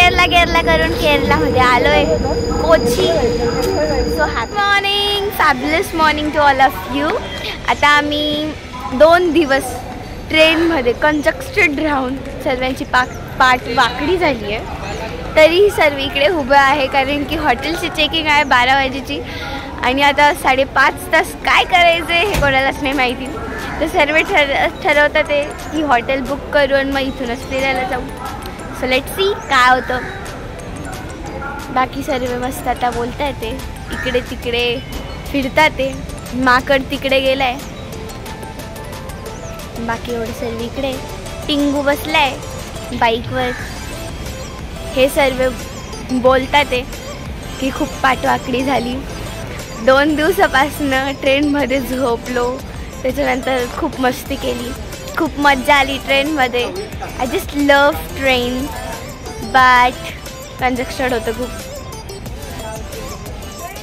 केरला करून केरलामध्ये आलोय, Kochi. So happy morning, fabulous morning to all of you. आता आम्ही 2 दिवस ट्रेनमध्ये कंजक्स्टेड राहून सर्वांची पाठ वाकडी झाली आहे, तरीही सर्व इकडे उभं आहे कारण की हॉटेलची चेकिंग आहे 12 वाजेची आणि आता 5:30 तास काय करायचं हे कोणालाच नाही माहिती. तर सर्व ठरवतात ते की हॉटेल बुक करू आणि मग इथूनच फिरायला जाऊ. सो लेट्स सी काय होतं. बाकी सर्व मस्त आता बोलता येते, इकडे तिकडे फिरतात ते. माकड तिकडे गेलाय, बाकी एवढं सर्व इकडे. टिंगू बसलाय बाईकवर. हे सर्व बोलतात ते की खूप पाठवाकडी झाली. 2 दिवसापासून ट्रेनमध्ये झोपलो, त्याच्यानंतर खूप मस्ती केली, खूप मजा आली ट्रेनमध्ये. I just love train, but congested होतं खूप.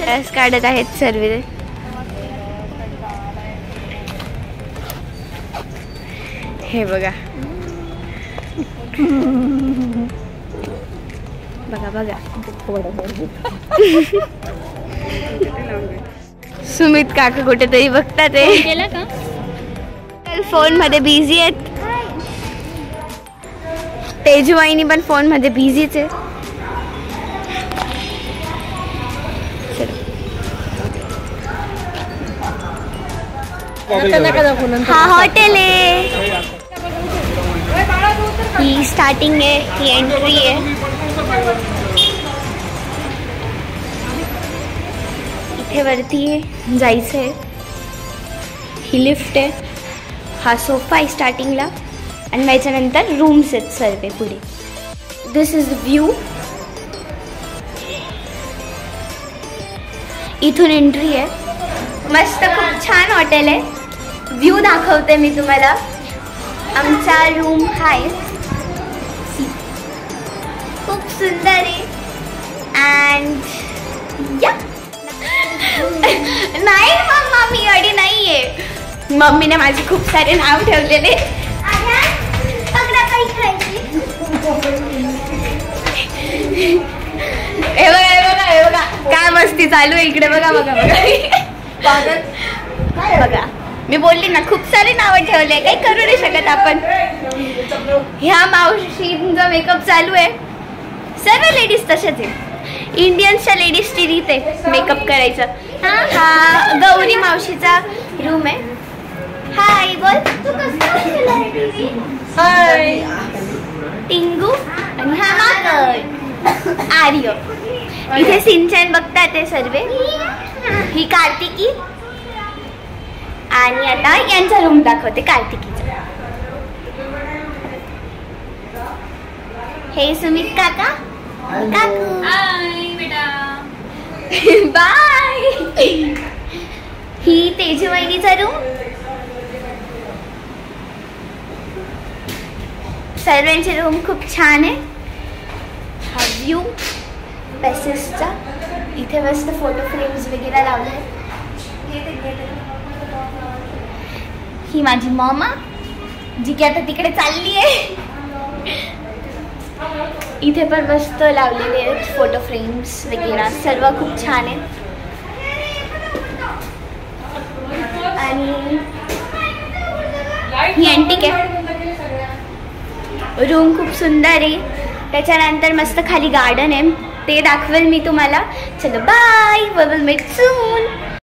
रस काढत आहेत सर्व. हे बघा बघा बघा. सुमित काका कुठेतरी बघतात ते. फोन मध्ये बिझी आहेत. तेजू वाहिनी पण फोन मध्ये बिझीच आहे. हा हॉटेल आहे, ही स्टार्टिंग आहे, ही एंट्री आहे. इथे वरती जायचं आहे. ही लिफ्ट आहे, हा सोफा आहे स्टार्टिंगला आणि त्याच्यानंतर रूम्स आहेत सर्व पुढे. दिस इज द व्ह्यू. इथून एंट्री आहे. मस्त खूप छान हॉटेल आहे. व्ह्यू दाखवते मी तुम्हाला. आमचा रूम आहे, खूप सुंदर आहे. अँड या नाही मम्मा, मी अडी नाहीये. मम्मीने माझे खूप सारे नाव ठेवलेले. हे बघा हे बघा हे बघा काय मस्ती चालू आहे इकडे. बघा बघा बघा बघा. मी बोलली ना खूप सारे नावं ठेवले, काही करू नाही शकत आपण. ह्या मावशींचा मेकअप चालू आहे. सर्व लेडीज तशाच आहे. इंडियन्सच्या लेडीजची रीत आहे मेकअप करायचं. हा गौरी मावशीचा रूम आहे. हाय बोल. तू कसं हाय. टिंगू आणि हा माकड आर्य. इथे सिंचन बघतात ते सर्व. ही कार्तिकी. आणि आता यांचा रूम दाखवते कार्तिकीचा. हे सुमित काका. काकू हाय बेटा. बाय. ही तेजू वहिनीचा रूम. सर्वांचे रूम खूप छान आहे. हा व्ह्यू पॅसेसचा. इथे मस्त फोटो फ्रेम्स वगैरे लावले. ही माझी मॉमा जी की आता तिकडे चालली आहे. इथे पण मस्त लावलेले आहेत फोटो फ्रेम्स वगैरे. सर्व खूप छान आहे. आणि ही अँटिक आहे. रूम खूप सुंदर आहे. त्याच्यानंतर मस्त खाली गार्डन आहे, ते दाखवेल मी तुम्हाला. चलो bye, we will meet soon.